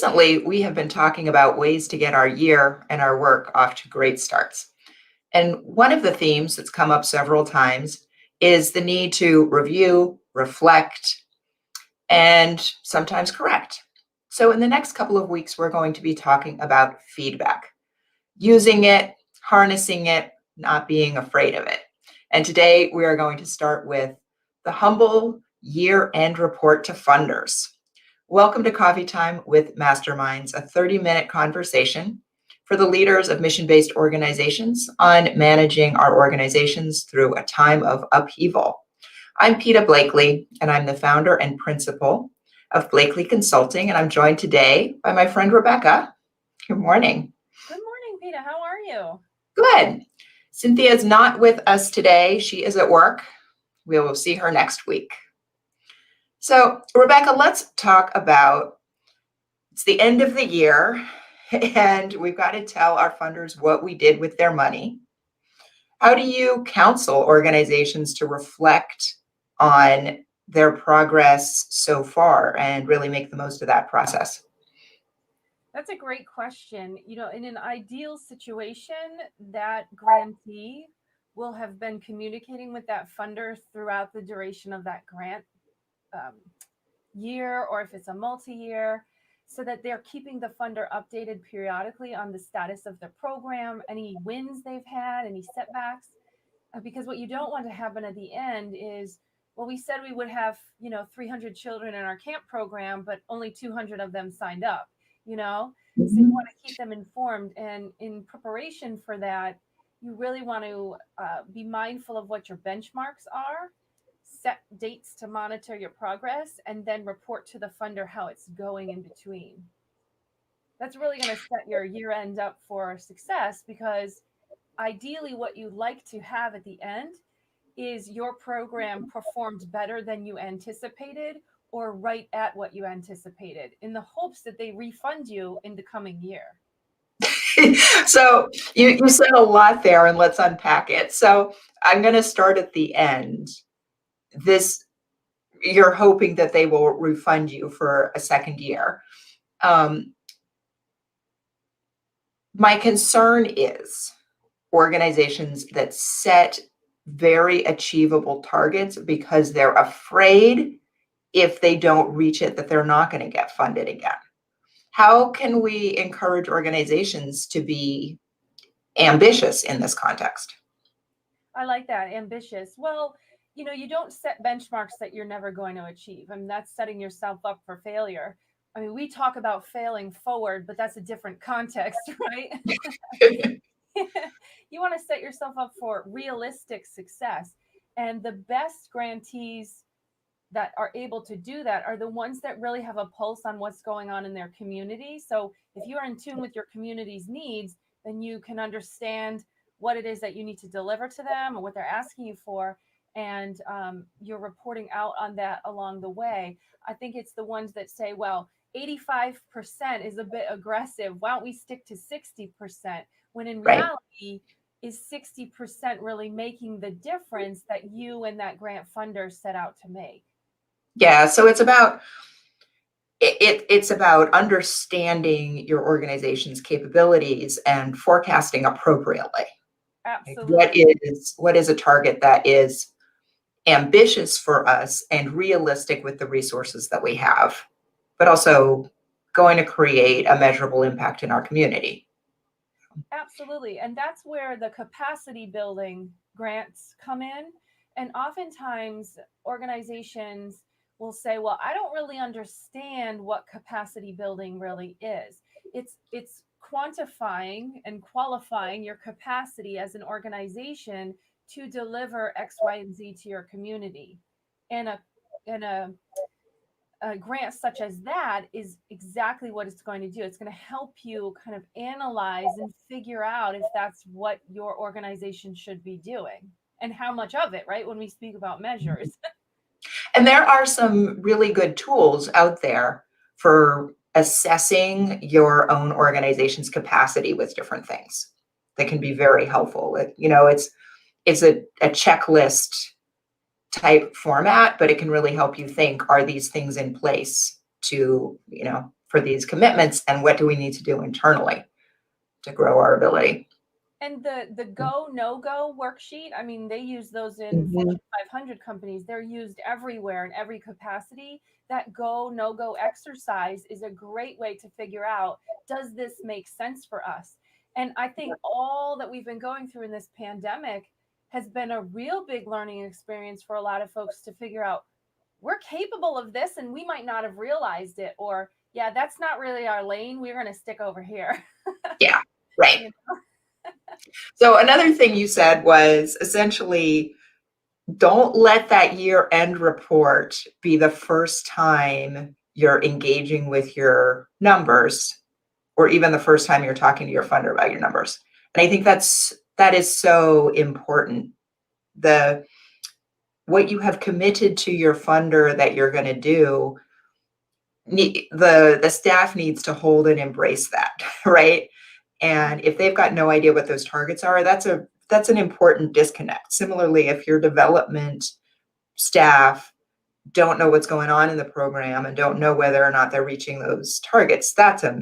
Recently, we have been talking about ways to get our year and our work off to great starts. And one of the themes that's come up several times is the need to review, reflect, and sometimes correct. So, in the next couple of weeks, we're going to be talking about feedback, using it, harnessing it, not being afraid of it. And today, we are going to start with the humble year-end report to funders. Welcome to Coffee Time with Masterminds, a 30-minute conversation for the leaders of mission-based organizations on managing our organizations through a time of upheaval. I'm Peta Blakely, and I'm the founder and principal of Blakely Consulting, and I'm joined today by my friend Rebecca. Good morning. Good morning, Peta. How are you? Good. Cynthia is not with us today. She is at work. We will see her next week. So, Rebecca, let's talk about, it's the end of the year, and we've got to tell our funders what we did with their money. How do you counsel organizations to reflect on their progress so far and really make the most of that process? That's a great question. In an ideal situation, that grantee will have been communicating with that funder throughout the duration of that grant year, or if it's a multi-year, so that they're keeping the funder updated periodically on the status of their program, any wins they've had, any setbacks. Because what you don't want to happen at the end is, well, we said we would have, 300 children in our camp program, but only 200 of them signed up, So you want to keep them informed. And in preparation for that, you really want to be mindful of what your benchmarks are, set dates to monitor your progress, and then report to the funder how it's going in between. That's really going to set your year end up for success, because ideally what you'd like to have at the end is your program performed better than you anticipated, or right at what you anticipated, in the hopes that they refund you in the coming year. So you said a lot there, and let's unpack it. So I'm going to start at the end. You're hoping that they will refund you for a second year. My concern is organizations that set very achievable targets because they're afraid if they don't reach it that they're not going to get funded again. How can we encourage organizations to be ambitious in this context? I like that, ambitious. Well, you don't set benchmarks that you're never going to achieve. I mean, that's setting yourself up for failure. I mean, we talk about failing forward, but that's a different context, right? You want to set yourself up for realistic success. And the best grantees that are able to do that are the ones that really have a pulse on what's going on in their community. So if you're in tune with your community's needs, then you can understand what it is that you need to deliver to them or what they're asking you for. And you're reporting out on that along the way. I think it's the ones that say, well, 85% is a bit aggressive. Why don't we stick to 60%? When in reality, is 60% really making the difference that you and that grant funder set out to make? Yeah, so it's about understanding your organization's capabilities and forecasting appropriately. Absolutely. What is a target that is ambitious for us and realistic with the resources that we have, but also going to create a measurable impact in our community? Absolutely. And that's where the capacity building grants come in. And oftentimes organizations will say, well, I don't really understand what capacity building really is. It's quantifying and qualifying your capacity as an organization to deliver X, Y, and Z to your community. And a grant such as that is exactly what it's going to do. It's going to help you kind of analyze and figure out if that's what your organization should be doing and how much of it, right? When we speak about measures. And there are some really good tools out there for assessing your own organization's capacity with different things that can be very helpful. It's a checklist type format, but it can really help you think, are these things in place to, for these commitments, and what do we need to do internally to grow our ability. And the go, no go worksheet, I mean, they use those in Mhm. Fortune 500 companies. They're used everywhere in every capacity. That go, no go exercise is a great way to figure out, does this make sense for us? And I think all that we've been going through in this pandemic has been a real big learning experience for a lot of folks to figure out we're capable of this and we might not have realized it, or yeah, that's not really our lane. We're going to stick over here. Yeah, right. You know? So another thing you said was essentially don't let that year end report be the first time you're engaging with your numbers or even the first time you're talking to your funder about your numbers. And I think that is so important. The what you have committed to your funder that you're going to do, the staff needs to hold and embrace that, right? And if they've got no idea what those targets are, that's an important disconnect. Similarly, if your development staff don't know what's going on in the program and don't know whether or not they're reaching those targets, that's a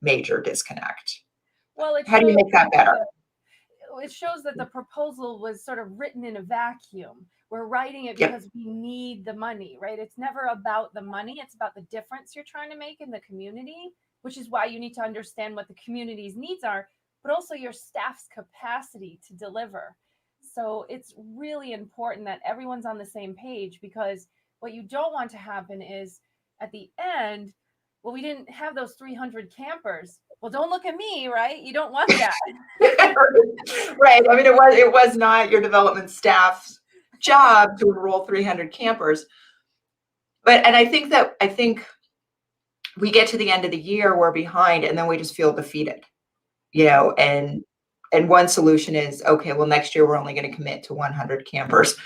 major disconnect. Well, How do you make that better? it shows that the proposal was sort of written in a vacuum. We're writing it Yep. because we need the money, right? It's never about the money. It's about the difference you're trying to make in the community, which is why you need to understand what the community's needs are, but also your staff's capacity to deliver. So it's really important that everyone's on the same page, because what you don't want to happen is at the end, well, we didn't have those 300 campers. Well, don't look at me, right? You don't want that. Right. I mean, it was not your development staff's job to enroll 300 campers. And I think we get to the end of the year, we're behind, and then we just feel defeated, and one solution is, okay, well, next year we're only going to commit to 100 campers.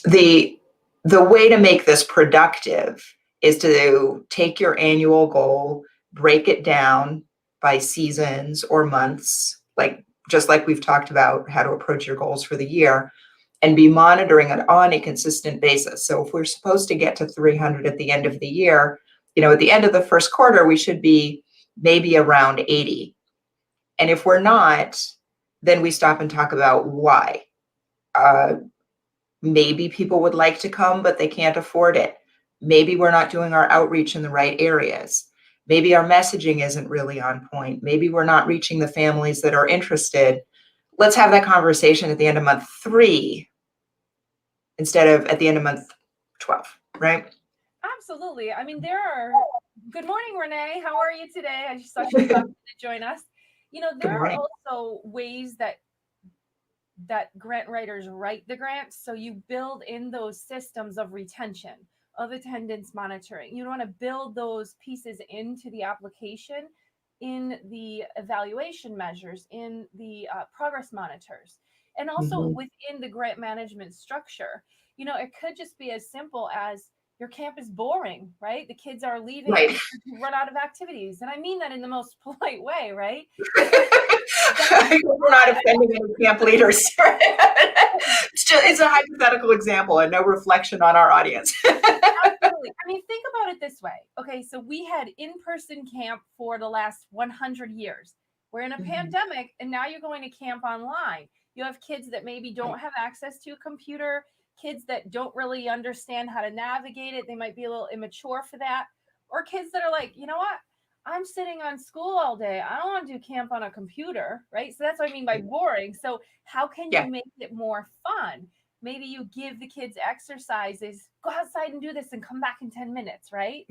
The way to make this productive is to take your annual goal, break it down by seasons or months, just like we've talked about how to approach your goals for the year, and be monitoring it on a consistent basis. So if we're supposed to get to 300 at the end of the year, at the end of the first quarter, we should be maybe around 80. And if we're not, then we stop and talk about why. Maybe people would like to come, but they can't afford it. Maybe we're not doing our outreach in the right areas. Maybe our messaging isn't really on point. Maybe we're not reaching the families that are interested. Let's have that conversation at the end of month 3 instead of at the end of month 12, right? Absolutely. I mean, good morning, Renee. How are you today? I just saw she popped in to join us. There are also ways that grant writers write the grants. So you build in those systems of retention, of attendance monitoring. You want to build those pieces into the application, in the evaluation measures, in the progress monitors, and also within the grant management structure. It could just be as simple as your camp is boring, right? The kids are leaving Right. because you run out of activities. And I mean that in the most polite way, right? We're not offending any camp leaders. It's a hypothetical example and no reflection on our audience. Absolutely. I mean, think about it this way. Okay, so we had in-person camp for the last 100 years. We're in a pandemic, and now you're going to camp online. You have kids that maybe don't have access to a computer, kids that don't really understand how to navigate it. They might be a little immature for that. Or kids that are like, you know what? I'm sitting on school all day. I don't want to do camp on a computer, right? So that's what I mean by boring. So how can you make it more fun? Maybe you give the kids exercises, go outside and do this and come back in 10 minutes, right?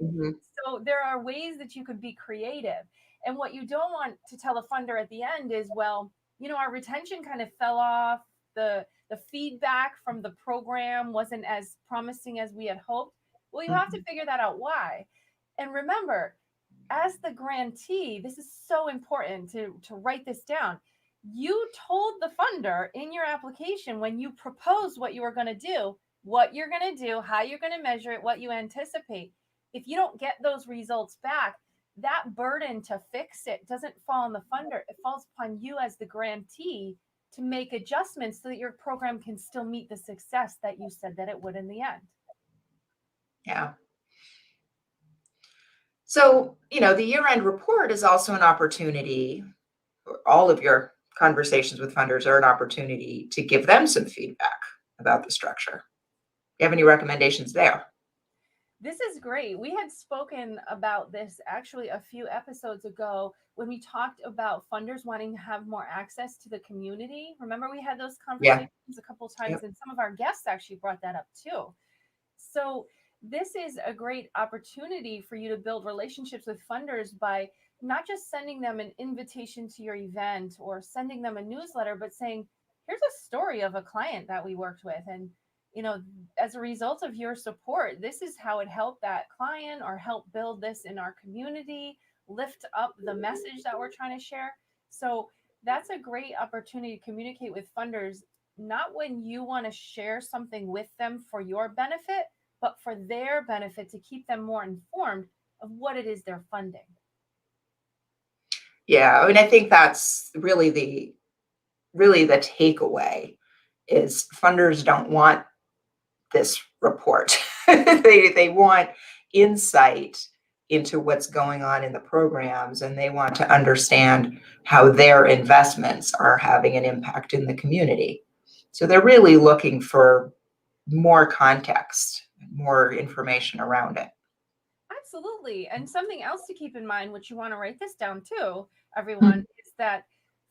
So there are ways that you could be creative. And what you don't want to tell a funder at the end is, well, our retention kind of fell off. The feedback from the program wasn't as promising as we had hoped. Well, you have to figure that out why. And remember, as the grantee, this is so important to write this down. You told the funder in your application when you proposed what you were going to do, what you're going to do, how you're going to measure it, what you anticipate. If you don't get those results back, that burden to fix it doesn't fall on the funder. It falls upon you as the grantee to make adjustments so that your program can still meet the success that you said that it would in the end. Yeah. So, the year-end report is also an opportunity. All of your conversations with funders are an opportunity to give them some feedback about the structure. You have any recommendations there? This is great. We had spoken about this actually a few episodes ago when we talked about funders wanting to have more access to the community. Remember, we had those Yeah. conversations a couple times, Yep. and some of our guests actually brought that up too. So, this is a great opportunity for you to build relationships with funders by not just sending them an invitation to your event or sending them a newsletter, but saying, here's a story of a client that we worked with. And, you know, as a result of your support, this is how it helped that client or help build this in our community, lift up the message that we're trying to share. So, that's a great opportunity to communicate with funders, not when you want to share something with them for your benefit, but for their benefit to keep them more informed of what it is they're funding. Yeah, I mean, I think that's really the takeaway is funders don't want this report. They want insight into what's going on in the programs, and they want to understand how their investments are having an impact in the community. So they're really looking for more context, more information around it. Absolutely. And something else to keep in mind, which you want to write this down too, everyone, is that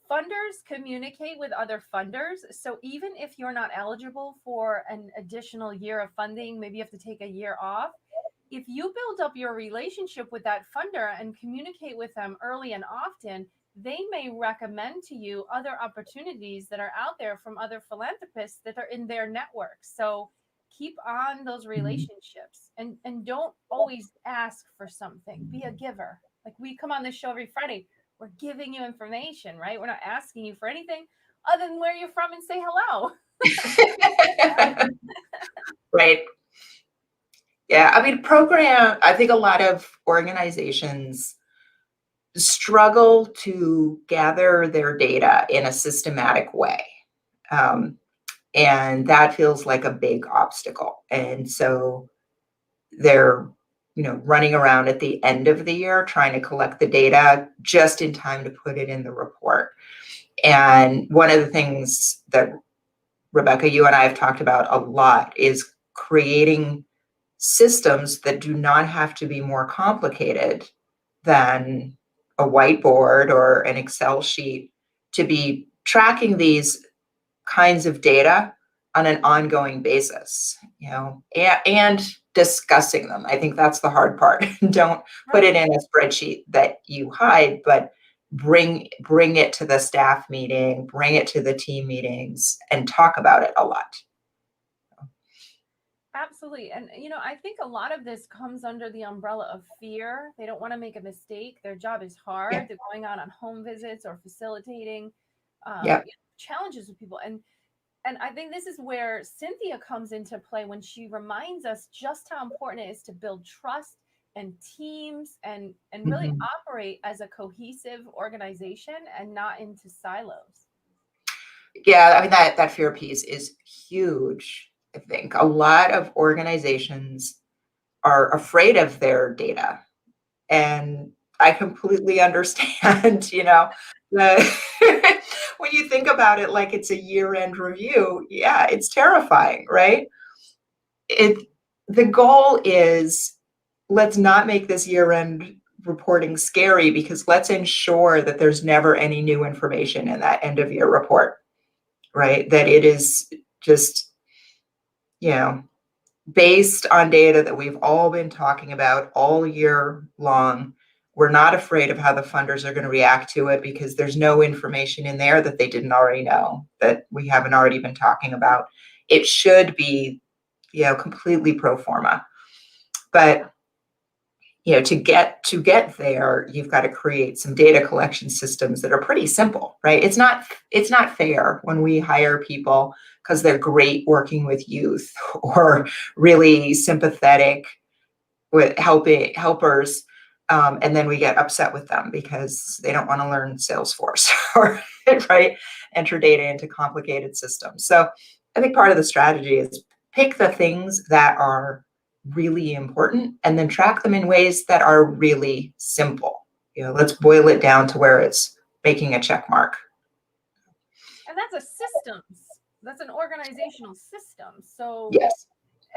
funders communicate with other funders. So even if you're not eligible for an additional year of funding, maybe you have to take a year off. If you build up your relationship with that funder and communicate with them early and often, they may recommend to you other opportunities that are out there from other philanthropists that are in their network. So keep on those relationships and don't always ask for something. Be a giver. Like we come on this show every Friday, we're giving you information, right? We're not asking you for anything other than where you're from and say hello. Right. Yeah, I mean, I think a lot of organizations struggle to gather their data in a systematic way. Um, and that feels like a big obstacle. And so they're, running around at the end of the year trying to collect the data just in time to put it in the report. And one of the things that Rebecca, you and I have talked about a lot is creating systems that do not have to be more complicated than a whiteboard or an Excel sheet to be tracking these kinds of data on an ongoing basis, and discussing them. I think that's the hard part. Don't put it in a spreadsheet that you hide, but bring it to the staff meeting, bring it to the team meetings, and talk about it a lot. Absolutely. And, I think a lot of this comes under the umbrella of fear. They don't want to make a mistake. Their job is Yeah. hard. They're going out on home visits or facilitating Yeah. challenges with people. And I think this is where Cynthia comes into play when she reminds us just how important it is to build trust and teams and really Mhm. operate as a cohesive organization and not into silos. Yeah, I mean that fear piece is huge. I think a lot of organizations are afraid of their data, and I completely understand, the when you think about it like it's a year-end review, yeah, it's terrifying, right? It The goal is, let's not make this year-end reporting scary, because let's ensure that there's never any new information in that end of year report, right? That it is just, you know, based on data that we've all been talking about all year long. We're not afraid of how the funders are going to react to it, because there's no information in there that they didn't already know, that we haven't already been talking about. It should be, completely pro forma. But to get there, you've got to create some data collection systems that are pretty simple, right? It's not fair when we hire people because they're great working with youth or really sympathetic with helpers, and then we get upset with them because they don't want to learn Salesforce or right, enter data into complicated systems. So I think part of the strategy is pick the things that are really important, and then track them in ways that are really simple. Let's boil it down to where it's making a check mark. And that's a systems. That's an organizational system. So, Yes.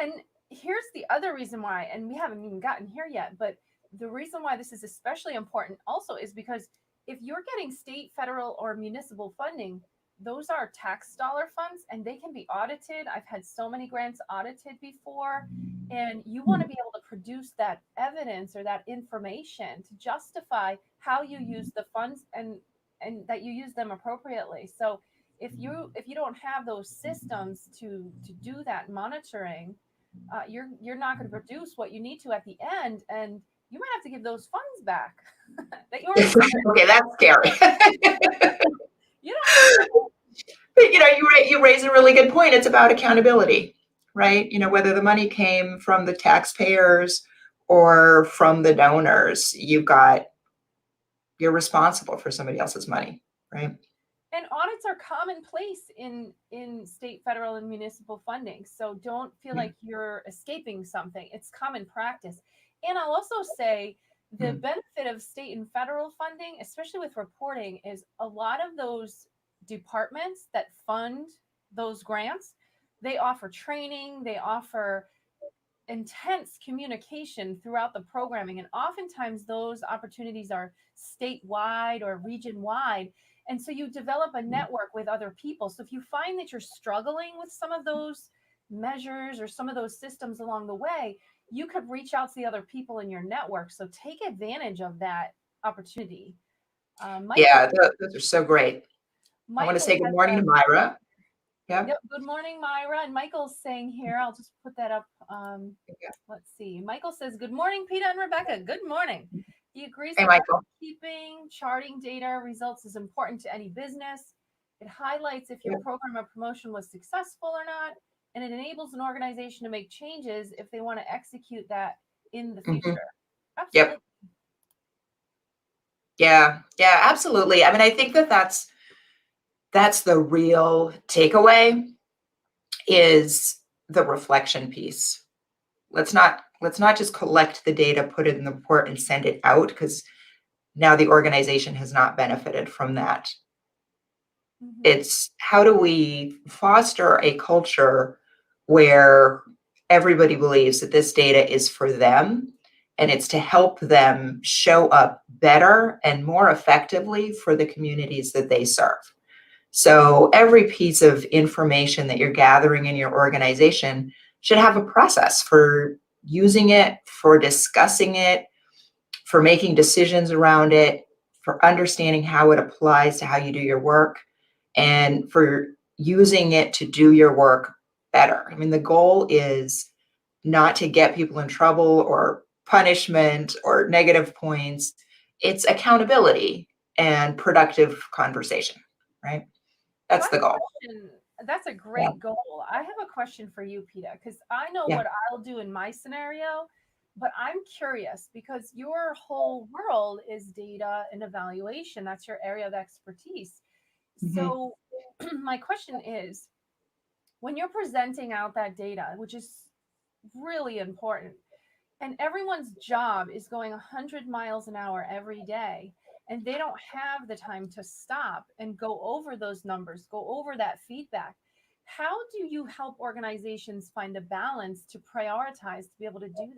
and here's the other reason why, and we haven't even gotten here yet, but the reason why this is especially important also is because if you're getting state, federal, or municipal funding, those are tax dollar funds and they can be audited. I've had so many grants audited before, and you want to be able to produce that evidence or that information to justify how you use the funds and that you use them appropriately. So if you don't have those systems to do that monitoring, you're not going to produce what you need to at the end, and you might have to give those funds back that you already spent. Okay, that's scary. You know, But you raise a really good point. It's about accountability, right? Whether the money came from the taxpayers or from the donors, you're responsible for somebody else's money, right? and audits are commonplace in state, federal, and municipal funding. So don't feel like you're escaping something. It's common practice. And I'll also say the benefit of state and federal funding, especially with reporting, is a lot of those departments that fund those grants, they offer training, they offer intense communication throughout the programming. And oftentimes those opportunities are statewide or region wide. And so you develop a network with other people. So if you find that you're struggling with some of those measures or some of those systems along the way, you could reach out to the other people in your network. So take advantage of that opportunity. Yeah, those are so great. I want to Michael say good has morning to Myra. Yeah. Yep. Good morning, Myra. And Michael's saying here, I'll just put that up. Yeah. Let's see. Michael says, good morning, Peter and Rebecca. Good morning. He agrees Hey, that Michael. keeping charting data results is important to any business. It highlights if your program or promotion was successful or not, and it enables an organization to make changes if they want to execute that in the future. Absolutely. Yep. Yeah, absolutely. I mean, I think that's the real takeaway, is the reflection piece. Let's not just collect the data, put it in the report, and send it out, because now the organization has not benefited from that. It's how do we foster a culture where everybody believes that this data is for them, and it's to help them show up better and more effectively for the communities that they serve. So every piece of information that you're gathering in your organization should have a process for using it, for discussing it, for making decisions around it, for understanding how it applies to how you do your work, and for using it to do your work better. I mean, the goal is not to get people in trouble or punishment or negative points. It's accountability and productive conversation, right? That's the goal. That's a great goal. I have a question for you, Peter, because I know what I'll do in my scenario, but I'm curious because your whole world is data and evaluation. That's your area of expertise. So my question is, when you're presenting out that data, which is really important, and everyone's job is going 100 miles an hour every day, and they don't have the time to stop and go over those numbers, go over that feedback, how do you help organizations find a balance to prioritize to be able to do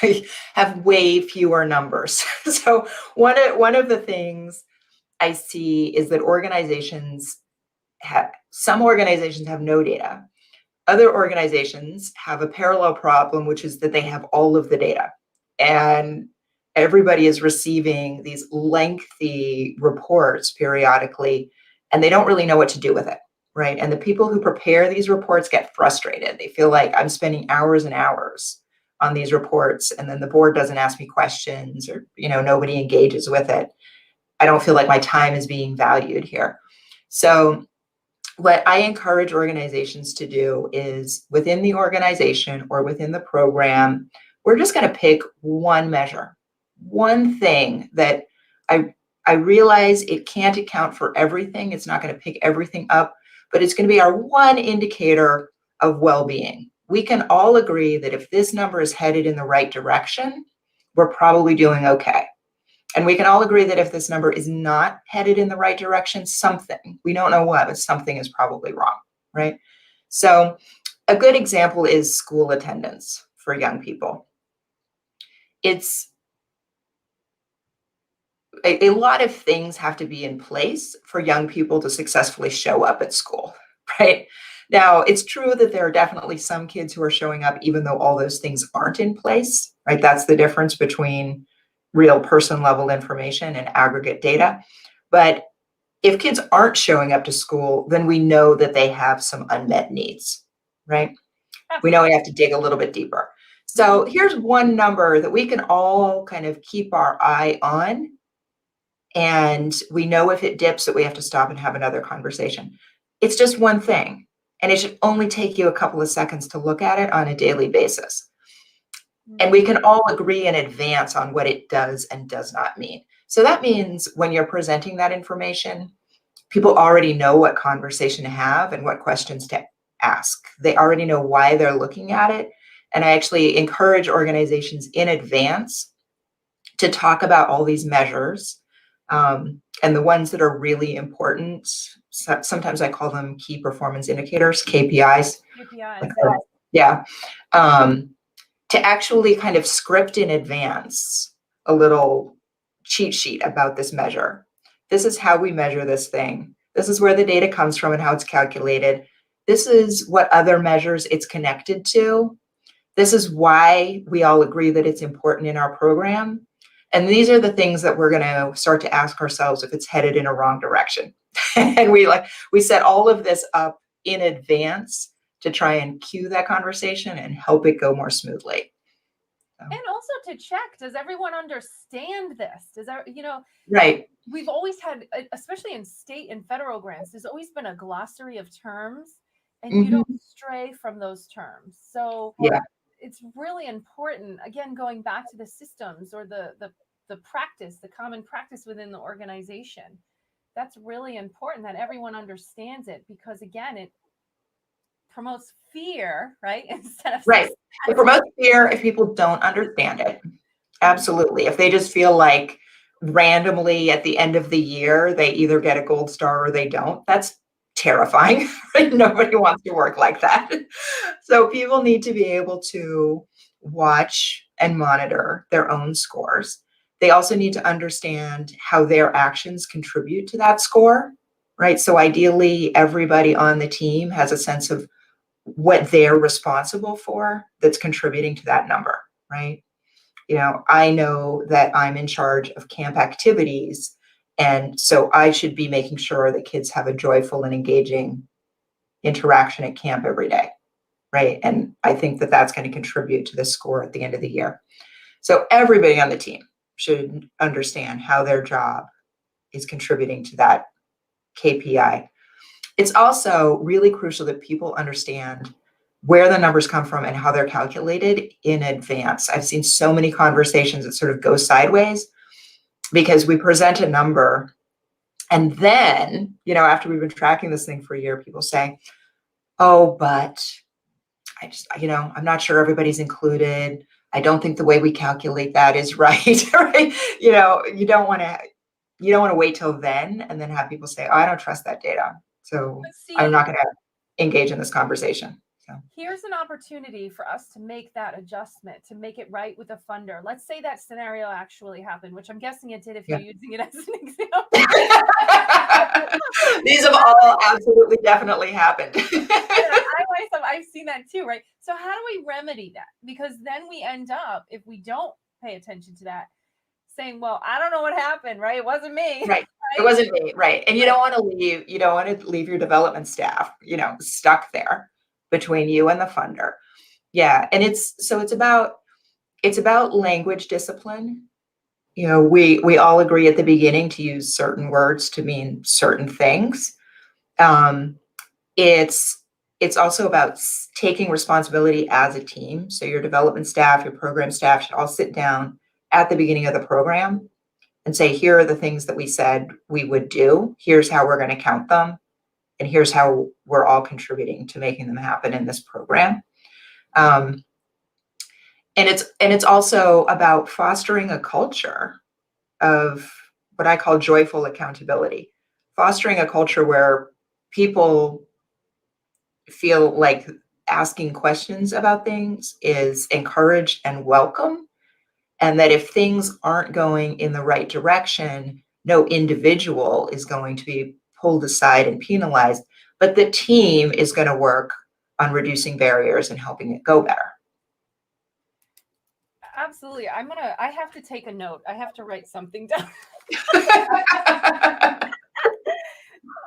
that? Have way fewer numbers. So one of the things I see is that some organizations have no data. Other organizations have a parallel problem, which is that they have all of the data, and everybody is receiving these lengthy reports periodically, and they don't really know what to do with it, right? And the people who prepare these reports get frustrated. They feel like, I'm spending hours and hours on these reports, and then the board doesn't ask me questions, or nobody engages with it. I don't feel like my time is being valued here. So what I encourage organizations to do is, within the organization or within the program, we're just going to pick one measure, one thing that I realize it can't account for everything. It's not going to pick everything up, but it's going to be our one indicator of well-being. we can all agree that if this number is headed in the right direction, we're probably doing okay. And we can all agree that if this number is not headed in the right direction, something, we don't know what, but something is probably wrong, right? So a good example is school attendance for young people. It's a lot of things have to be in place for young people to successfully show up at school, right? Now, it's true that there are definitely some kids who are showing up even though all those things aren't in place, right? That's the difference between real person level information and aggregate data. But if kids aren't showing up to school, then we know that they have some unmet needs, right? We know we have to dig a little bit deeper. So here's one number that we can all kind of keep our eye on. And we know if it dips that we have to stop and have another conversation. It's just one thing. And it should only take you a couple of seconds to look at it on a daily basis. And we can all agree in advance on what it does and does not mean. So that means when you're presenting that information, people already know what conversation to have and what questions to ask. They already know why they're looking at it. And I actually encourage organizations in advance to talk about all these measures. And the ones that are really important, sometimes I call them key performance indicators, KPIs. KPIs. Yeah. To actually kind of script in advance a little cheat sheet about this measure. This is how we measure this thing. This is where the data comes from and how it's calculated. This is what other measures it's connected to. This is why we all agree that it's important in our program. And these are the things that we're going to start to ask ourselves if it's headed in a wrong direction. And we set all of this up in advance to try and cue that conversation and help it go more smoothly. So. And also to check, does everyone understand this? Does that, right. We've always had, especially in state and federal grants, there's always been a glossary of terms, and you don't stray from those terms. So yeah. It's really important, again, going back to the systems or the practice, the common practice within the organization. That's really important that everyone understands it, because again, it promotes fear, right? Instead of right. It promotes fear if people don't understand it. Absolutely. If they just feel like randomly at the end of the year, they either get a gold star or they don't, that's terrifying. Right? Nobody wants to work like that. So people need to be able to watch and monitor their own scores. They also need to understand how their actions contribute to that score, right? So ideally, everybody on the team has a sense of what they're responsible for that's contributing to that number, right? I know that I'm in charge of camp activities, and so I should be making sure that kids have a joyful and engaging interaction at camp every day, right? And I think that that's going to contribute to the score at the end of the year. So everybody on the team should understand how their job is contributing to that KPI. It's also really crucial that people understand where the numbers come from and how they're calculated in advance. I've seen so many conversations that sort of go sideways because we present a number, and then, after we've been tracking this thing for a year, people say, oh, but I just, I'm not sure everybody's included. I don't think the way we calculate that is right. Right? You don't want to wait till then and then have people say, oh, I don't trust that data. So I'm not going to engage in this conversation. So. Here's an opportunity for us to make that adjustment, to make it right with the funder. Let's say that scenario actually happened, which I'm guessing it did if you're using it as an example. These have all absolutely definitely happened. I've seen that too, right? So how do we remedy that? Because then we end up, if we don't pay attention to that, saying, well, I don't know what happened, right? It wasn't me. Right. It wasn't me, right. And you don't want to leave your development staff, stuck there between you and the funder. Yeah. And it's about language discipline. We all agree at the beginning to use certain words to mean certain things. It's also about taking responsibility as a team. So your development staff, your program staff should all sit down at the beginning of the program and say, here are the things that we said we would do. Here's how we're going to count them. And here's how we're all contributing to making them happen in this program. Um, and it's also about fostering a culture of what I call joyful accountability, fostering a culture where people feel like asking questions about things is encouraged and welcome, and that if things aren't going in the right direction, no individual is going to be pulled aside and penalized, but the team is going to work on reducing barriers and helping it go better. Absolutely. I have to take a note. I have to write something down.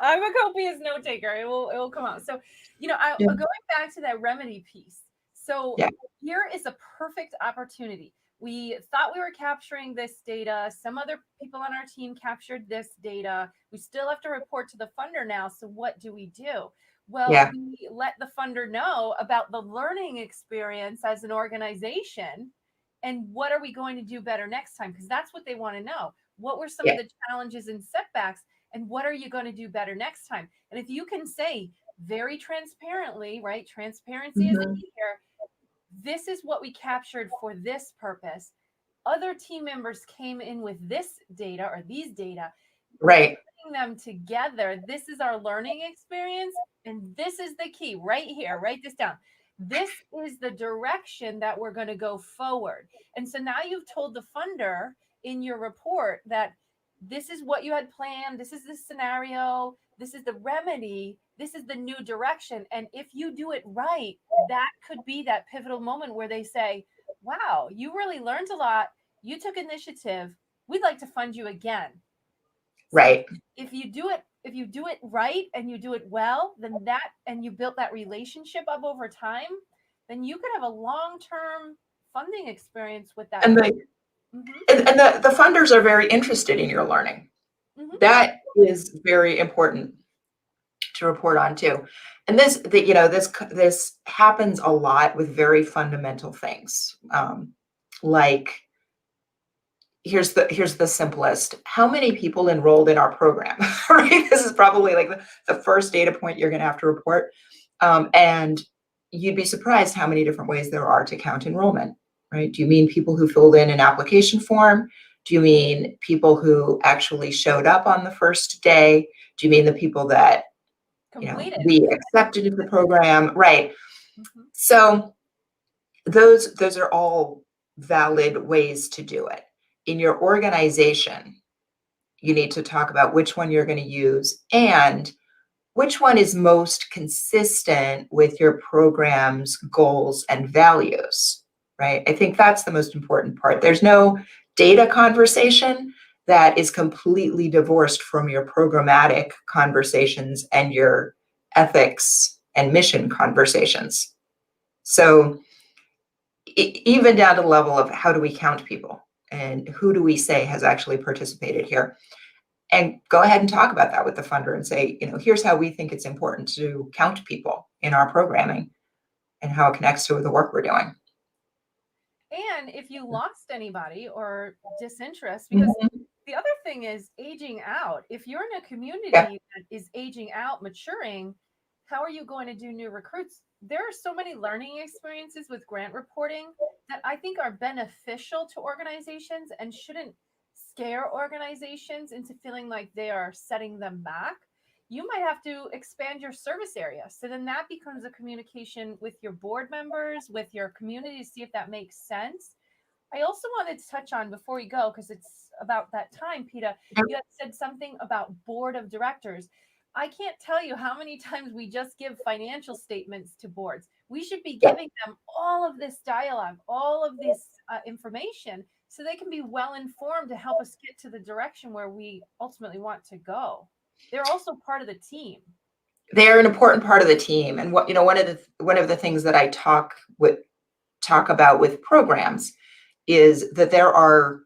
I'm a copious note taker. It will come out. So, Yeah. going back to that remedy piece. So Yeah. here is a perfect opportunity. We thought we were capturing this data. Some other people on our team captured this data. We still have to report to the funder now. So what do we do? Well, Yeah. we let the funder know about the learning experience as an organization and what are we going to do better next time? Because that's what they want to know. What were some of the challenges and setbacks? And what are you going to do better next time? And if you can say very transparently, right? Transparency is the key here. This is what we captured for this purpose. Other team members came in with this data or these data. Right. Putting them together. This is our learning experience. And this is the key right here. Write this down. This is the direction that we're going to go forward. And so now you've told the funder in your report that this is what you had planned. This is the scenario. This is the remedy. This is the new direction. And if you do it right, that could be that pivotal moment where they say, wow, you really learned a lot. You took initiative. We'd like to fund you again. Right. So if you do it right and you do it well, then and you built that relationship up over time, then you could have a long-term funding experience with that. And the funders are very interested in your learning. That is very important to report on too. And this happens a lot with very fundamental things. Like here's the simplest. How many people enrolled in our program? Right? This is probably like the first data point you're going to have to report. And you'd be surprised how many different ways there are to count enrollment, right? Do you mean people who filled in an application form? Do you mean people who actually showed up on the first day? Do you mean the people that we accepted into the program? Right. So those are all valid ways to do it. In your organization, you need to talk about which one you're going to use and which one is most consistent with your program's goals and values, right? I think that's the most important part. There's no data conversation that is completely divorced from your programmatic conversations and your ethics and mission conversations. So even down to the level of how do we count people and who do we say has actually participated here? And go ahead and talk about that with the funder and say, here's how we think it's important to count people in our programming and how it connects to the work we're doing. And if you lost anybody or disinterest, because the other thing is aging out. If you're in a community that is aging out, maturing, how are you going to do new recruits? There are so many learning experiences with grant reporting that I think are beneficial to organizations and shouldn't scare organizations into feeling like they are setting them back. You might have to expand your service area. So then that becomes a communication with your board members, with your community to see if that makes sense. I also wanted to touch on before we go, because it's about that time, Peta, you had said something about board of directors. I can't tell you how many times we just give financial statements to boards. We should be giving them all of this dialogue, all of this information, so they can be well informed to help us get to the direction where we ultimately want to go. They're also part of the team. They're an important part of the team. And one of the things that I talk about with programs is that there are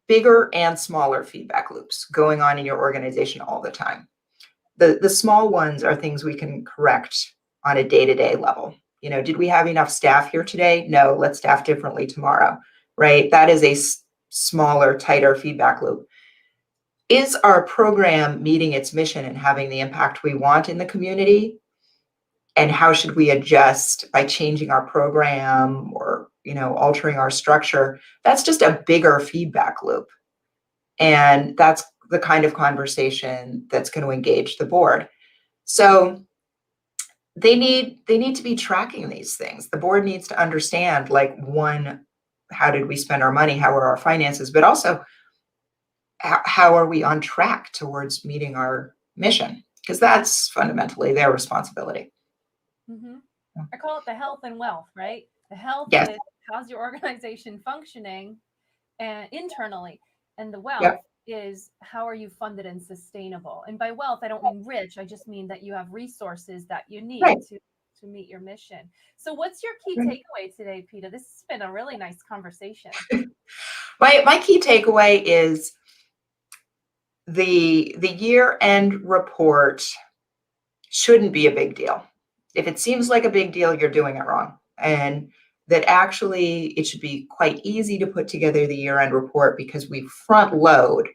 bigger and smaller feedback loops going on in your organization all the time. The small ones are things we can correct on a day-to-day level. Did we have enough staff here today? No, let's staff differently tomorrow, right? That is a smaller, tighter feedback loop. Is our program meeting its mission and having the impact we want in the community? and how should we adjust by changing our program or, altering our structure. That's just a bigger feedback loop. And that's the kind of conversation that's going to engage the board. So they need to be tracking these things. The board needs to understand, like, one, how did we spend our money? How are our finances? But also, how are we on track towards meeting our mission? Because that's fundamentally their responsibility. Mm-hmm. I call it the health and wealth, right? The health Yes. is how's your organization functioning and internally, and the wealth Yep. is how are you funded and sustainable. And by wealth, I don't mean rich. I just mean that you have resources that you need Right. to meet your mission. So what's your key Right. takeaway today, Peter? This has been a really nice conversation. My key takeaway is the year-end report shouldn't be a big deal. If it seems like a big deal, you're doing it wrong. And that actually it should be quite easy to put together the year-end report because we front load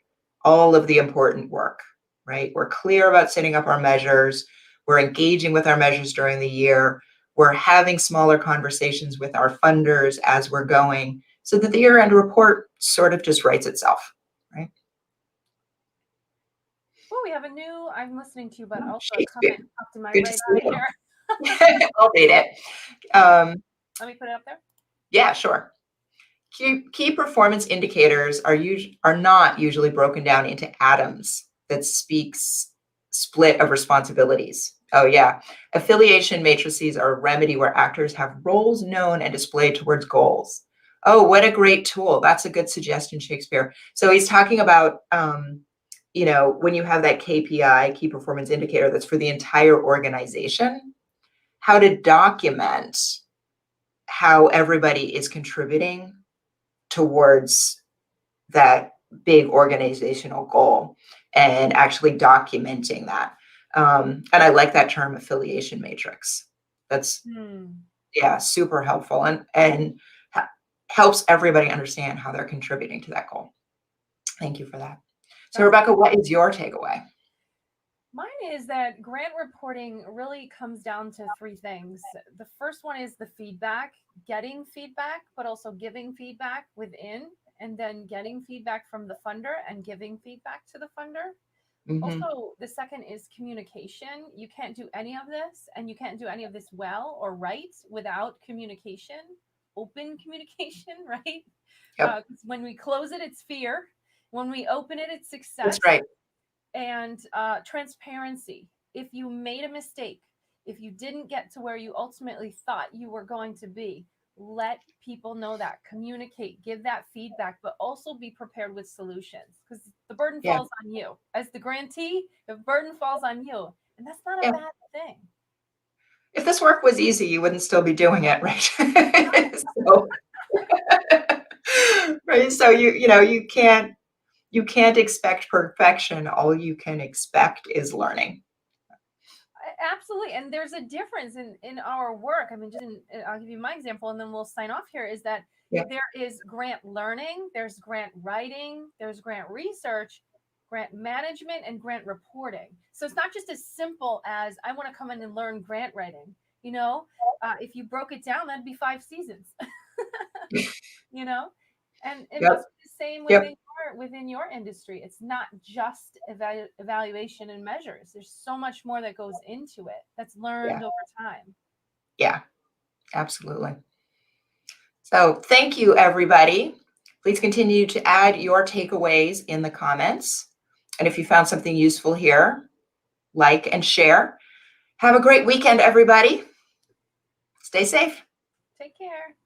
all of the important work, right? We're clear about setting up our measures. We're engaging with our measures during the year. We're having smaller conversations with our funders as we're going, so that the year-end report sort of just writes itself, right? Well, we have a new, I'm listening to you, but also a Shakespeare. comment popped in my Good to radar see here. you. I'll read it. Let me put it up there. Yeah, sure. Key performance indicators are not usually broken down into atoms that speaks split of responsibilities. Oh yeah. Affiliation matrices are a remedy where actors have roles known and displayed towards goals. Oh, what a great tool. That's a good suggestion, Shakespeare. So he's talking about, when you have that KPI, key performance indicator, that's for the entire organization, how to document how everybody is contributing towards that big organizational goal and actually documenting that. And I like that term, affiliation matrix. That's super helpful and helps everybody understand how they're contributing to that goal. Thank you for that. So Rebecca, what is your takeaway? Mine is that grant reporting really comes down to three things. The first one is the feedback, getting feedback, but also giving feedback within, and then getting feedback from the funder and giving feedback to the funder. Mm-hmm. Also, the second is communication. You can't do any of this, and you can't do any of this well or right without communication, open communication, right? Yep. When we close it, it's fear. When we open it, it's success. That's right. And transparency. If you made a mistake, if you didn't get to where you ultimately thought you were going to be, let people know that, communicate, give that feedback, but also be prepared with solutions, because the burden falls on you. As the grantee, the burden falls on you. And that's not a bad thing. If this work was easy, you wouldn't still be doing it, right? Right. So you can't expect perfection. All you can expect is learning. Absolutely. And there's a difference in our work. I mean, I'll give you my example and then we'll sign off here, is that there is grant learning, there's grant writing, there's grant research, grant management, and grant reporting. So it's not just as simple as I want to come in and learn grant writing. If you broke it down, that'd be 5 seasons. And it must be the same within your industry. It's not just evaluation and measures. There's so much more that goes into it that's learned over time. Yeah, absolutely. So thank you, everybody. Please continue to add your takeaways in the comments. And if you found something useful here, like and share. Have a great weekend, everybody. Stay safe. Take care.